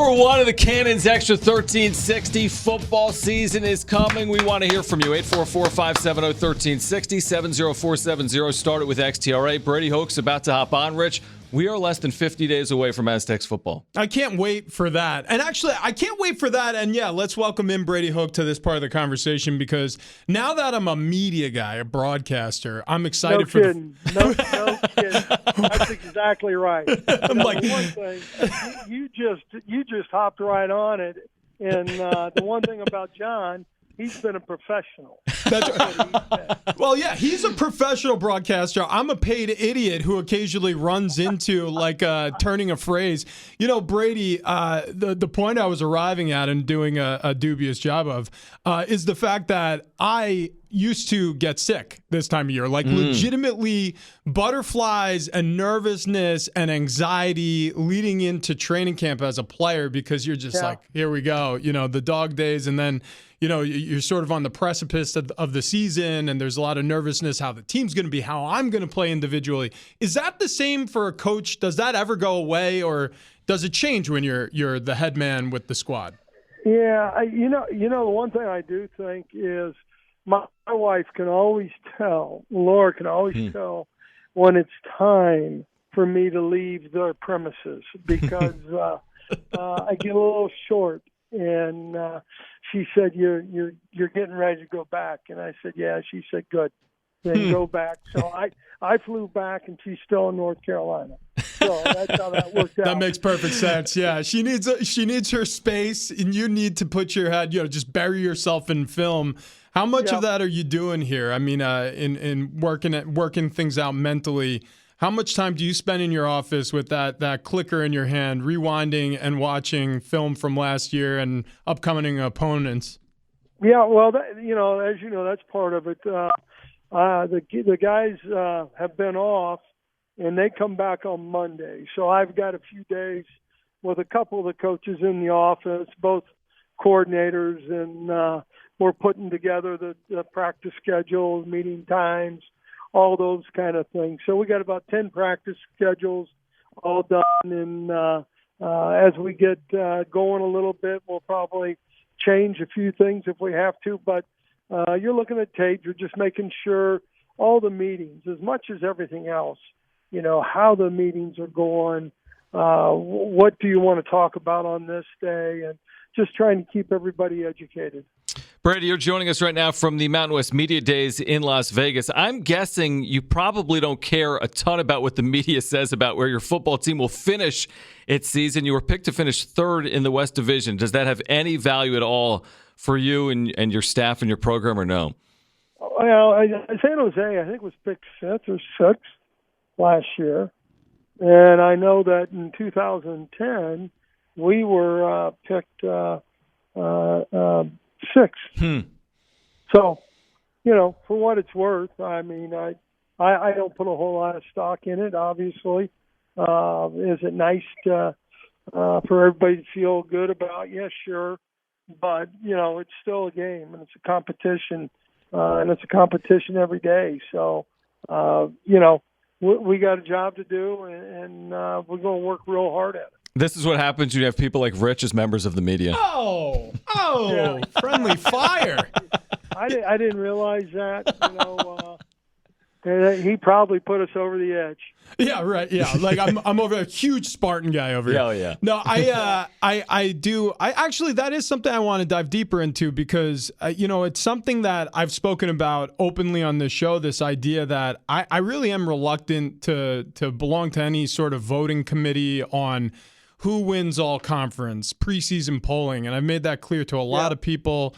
Hour one of the Cannons Xtra 1360. Football season is coming. We want to hear from you. 844-570-1360, 70470. Start it with Xtra. Brady Hoke's about to hop on. Rich, we are less than 50 days away from Aztecs football. I can't wait for that. And actually, I can't wait for that. And yeah, let's welcome in Brady Hoke to this part of the conversation, because now that I'm a media guy, a broadcaster, I'm excited for No kidding. That's exactly right. I'm like, the one thing, you just hopped right on it. And the one thing about John, he's been a professional. That's well, yeah, he's a professional broadcaster. I'm a paid idiot who occasionally runs into turning a phrase. You know, Brady, the point I was arriving at and doing a dubious job of is the fact that I used to get sick this time of year, legitimately butterflies and nervousness and anxiety leading into training camp as a player, because you're just like, here we go, the dog days. And then, you're sort of on the precipice of the season, and there's a lot of nervousness, how the team's going to be, how I'm going to play individually. Is that the same for a coach? Does that ever go away, or does it change when you're the head man with the squad? Yeah, the one thing I do think is my wife can always tell, Laura can always tell when it's time for me to leave their premises, because I get a little short. And she said, "You're getting ready to go back." And I said, "Yeah." She said, "Good, then go back." So I flew back, and she's still in North Carolina. So that's how that worked out. That makes perfect sense. Yeah, she needs her space, and you need to put your head, just bury yourself in film. How much of that are you doing here? I mean, in working things out mentally. How much time do you spend in your office with that clicker in your hand, rewinding and watching film from last year and upcoming opponents? Yeah, well, as you know, that's part of it. The guys have been off, and they come back on Monday. So I've got a few days with a couple of the coaches in the office, both coordinators, and we're putting together the practice schedule, meeting times, all those kind of things. So we got about 10 practice schedules all done, and as we get going a little bit, we'll probably change a few things if we have to. But you're looking at tape. You're just making sure all the meetings, as much as everything else, how the meetings are going, what do you want to talk about on this day, and just trying to keep everybody educated. Brady, you're joining us right now from the Mountain West Media Days in Las Vegas. I'm guessing you probably don't care a ton about what the media says about where your football team will finish its season. You were picked to finish third in the West Division. Does that have any value at all for you and your staff and your program, or no? Well, San Jose, I think, was picked fifth or sixth last year. And I know that in 2010, we were picked sixth. So, for what it's worth, I mean, I don't put a whole lot of stock in it, obviously. Is it nice for everybody to feel good about? Yeah, sure. But, it's still a game, and it's a competition, and it's a competition every day. So, we got a job to do, and we're going to work real hard at it. This is what happens when you have people like Rich as members of the media. Oh, yeah. Friendly fire. I didn't realize that. He probably put us over the edge. Yeah, right. Yeah, like I'm over a huge Spartan guy over here. Oh yeah. No, I do. I actually, that is something I want to dive deeper into, because it's something that I've spoken about openly on this show. This idea that I really am reluctant to belong to any sort of voting committee on who wins all conference preseason polling, and I've made that clear to a lot of people.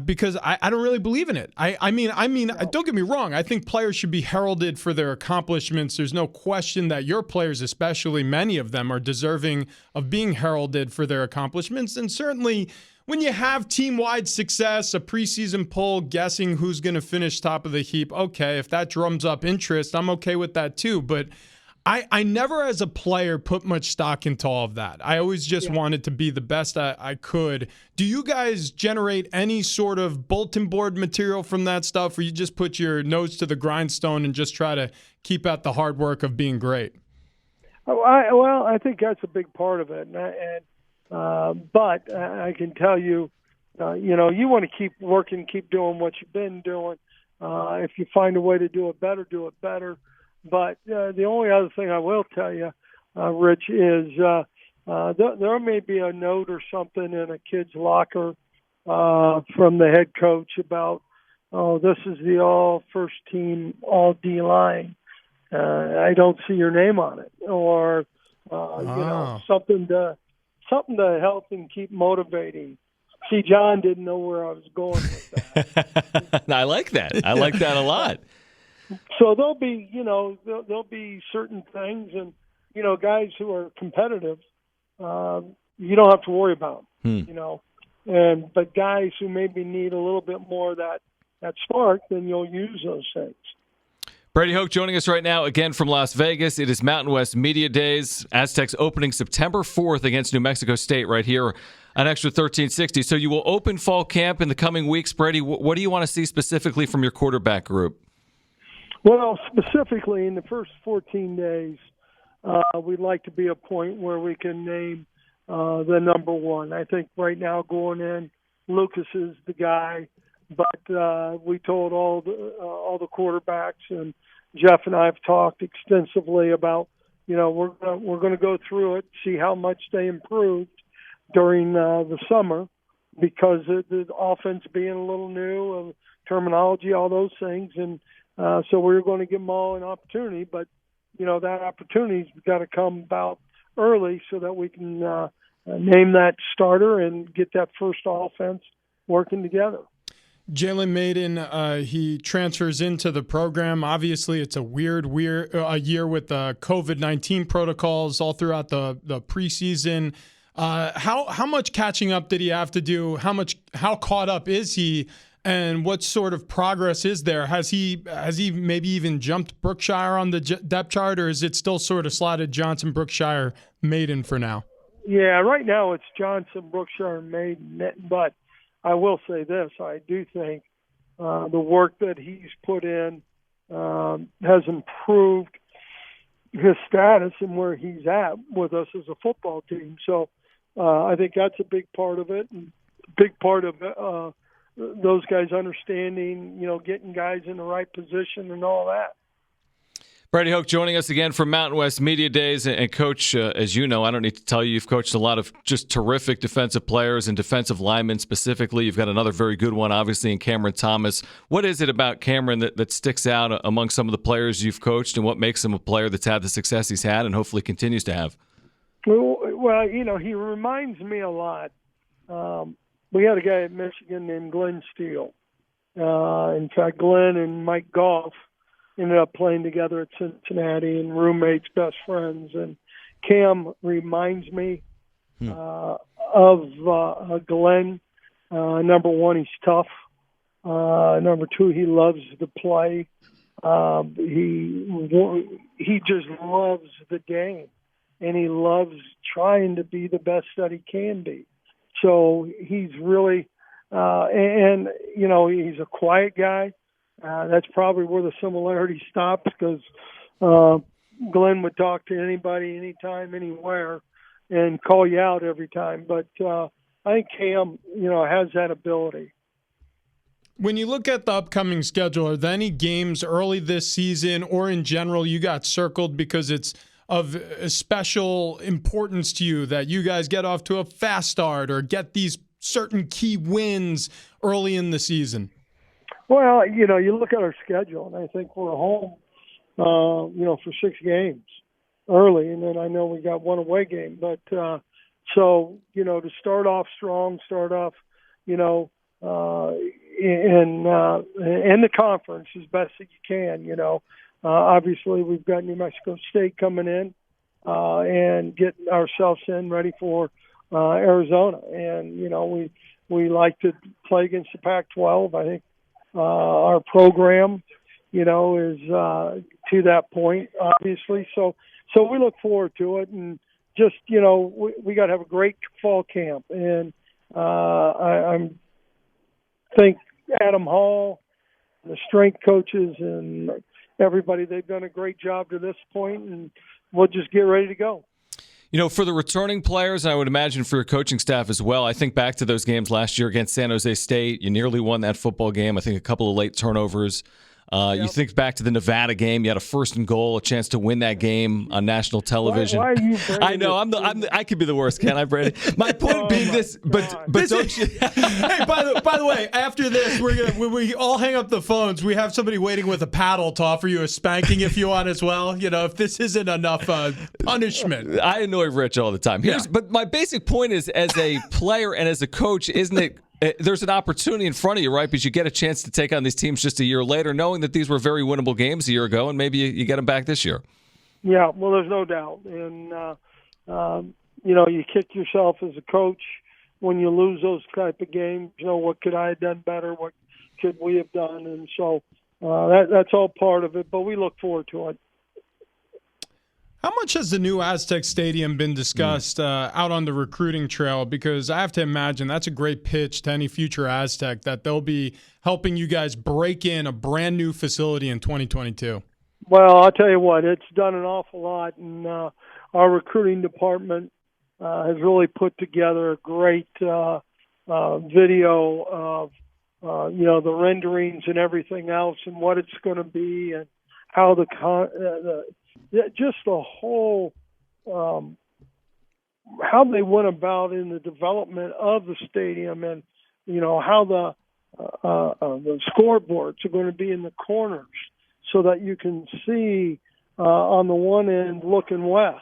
Because I don't really believe in it. I mean, don't get me wrong. I think players should be heralded for their accomplishments. There's no question that your players, especially many of them, are deserving of being heralded for their accomplishments. And certainly when you have team-wide success, a preseason poll guessing who's going to finish top of the heap, okay, if that drums up interest, I'm okay with that too. But I never, as a player, put much stock into all of that. I always just wanted to be the best I could. Do you guys generate any sort of bulletin board material from that stuff, or you just put your nose to the grindstone and just try to keep at the hard work of being great? I think that's a big part of it. And But I can tell you, you want to keep working, keep doing what you've been doing. If you find a way to do it better, do it better. But the only other thing I will tell you, Rich, is there may be a note or something in a kid's locker from the head coach about, oh, this is the all first team, all D line. I don't see your name on it, or something to help and keep motivating. See, John didn't know where I was going with that. I like that. I like that a lot. So there'll be certain things, and guys who are competitive, you don't have to worry about. But guys who maybe need a little bit more of that spark, then you'll use those things. Brady Hoke joining us right now again from Las Vegas. It is Mountain West Media Days. Aztecs opening September 4th against New Mexico State right here on Xtra 1360. So you will open fall camp in the coming weeks. Brady, what do you want to see specifically from your quarterback group? Well, specifically in the first 14 days, we'd like to be a point where we can name the number one. I think right now going in, Lucas is the guy. But we told all the quarterbacks, and Jeff and I have talked extensively about, we're going to go through it, see how much they improved during the summer, because the offense being a little new, terminology, all those things, and so we're going to give them all an opportunity. But that opportunity's got to come about early so that we can name that starter and get that first offense working together. Jalen Maiden, he transfers into the program. Obviously, it's a weird year with the COVID-19 protocols all throughout the preseason. How much catching up did he have to do? How caught up is he? And what sort of progress is there? Has he maybe even jumped Brookshire on the depth chart, or is it still sort of slotted Johnson, Brookshire, Maiden for now? Yeah, right now it's Johnson, Brookshire, and Maiden, but I will say this, I do think the work that he's put in has improved his status and where he's at with us as a football team. So I think that's a big part of it, and a big part of those guys understanding, getting guys in the right position and all that. Brady Hoke joining us again from Mountain West Media Days. And Coach, as you know, I don't need to tell you, you've coached a lot of just terrific defensive players and defensive linemen specifically. You've got another very good one, obviously, in Cameron Thomas. What is it about Cameron that sticks out among some of the players you've coached, and what makes him a player that's had the success he's had and hopefully continues to have? Well, he reminds me a lot. We had a guy at Michigan named Glenn Steele. In fact, Glenn and Mike Goff ended up playing together at Cincinnati and roommates, best friends. And Cam reminds me of Glenn. Number one, he's tough. Number two, he loves to play. He just loves the game, and he loves trying to be the best that he can be. So he's really, he's a quiet guy. That's probably where the similarity stops, because Glenn would talk to anybody, anytime, anywhere, and call you out every time. But I think Cam, has that ability. When you look at the upcoming schedule, are there any games early this season or in general you got circled because it's of special importance to you that you guys get off to a fast start or get these certain key wins early in the season? Well, you look at our schedule, and I think we're home, for 6 games early, and then I know we got one away game. But to start off strong, in the conference as best as you can. Obviously, we've got New Mexico State coming in and getting ourselves ready for Arizona, and we like to play against the Pac-12. I think our program, is to that point, obviously. So we look forward to it, and just we got to have a great fall camp, and I think Adam Hall, the strength coaches, and everybody, they've done a great job to this point, and we'll just get ready to go. For the returning players, and I would imagine for your coaching staff as well, I think back to those games last year against San Jose State. You nearly won that football game. I think a couple of late turnovers. You think back to the Nevada game. You had a 1st and goal, a chance to win that game on national television. Why are you I know. I could be the worst, can't I, Brady? My point being this, but don't you? Hey, by the way, after this, when we all hang up the phones, we have somebody waiting with a paddle to offer you a spanking if you want as well. If this isn't enough punishment. I annoy Rich all the time. But my basic point is, as a player and as a coach, isn't it? There's an opportunity in front of you, right? Because you get a chance to take on these teams just a year later, knowing that these were very winnable games a year ago, and maybe you get them back this year. Yeah, well, there's no doubt. And, you kick yourself as a coach when you lose those type of games. What could I have done better? What could we have done? And so that's all part of it, but we look forward to it. How much has the new Aztec Stadium been discussed out on the recruiting trail? Because I have to imagine that's a great pitch to any future Aztec that they'll be helping you guys break in a brand new facility in 2022. Well, I'll tell you what, it's done an awful lot, and our recruiting department has really put together a great video of the renderings and everything else and what it's going to be and how just the whole how they went about in the development of the stadium, and how the scoreboards are going to be in the corners so that you can see on the one end looking west,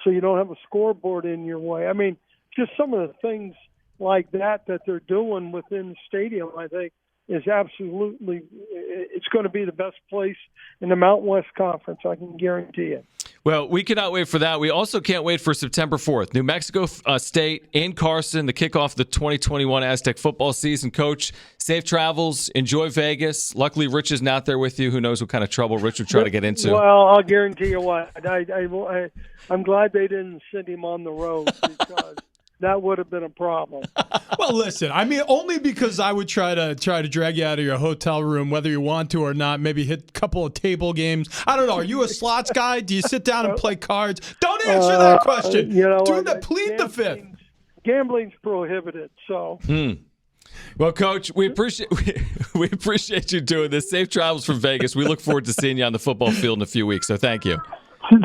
so you don't have a scoreboard in your way. I mean, just some of the things like that they're doing within the stadium, I think, is absolutely, it's going to be the best place in the Mountain West Conference, I can guarantee it. Well, we cannot wait for that. We also can't wait for September 4th. New Mexico State in Carson, the kickoff of the 2021 Aztec football season. Coach, safe travels. Enjoy Vegas. Luckily, Rich is not there with you. Who knows what kind of trouble Rich would try to get into. Well, I'll guarantee you what. I'm glad they didn't send him on the road because that would have been a problem. Well, listen, I mean, only because I would try to drag you out of your hotel room, whether you want to or not, maybe hit a couple of table games. I don't know. Are you a slots guy? Do you sit down and play cards? Don't answer that question. Plead the fifth. Gambling's prohibited, so. Well, Coach, we appreciate you doing this. Safe travels from Vegas. We look forward to seeing you on the football field in a few weeks, so thank you.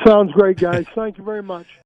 Sounds great, guys. Thank you very much.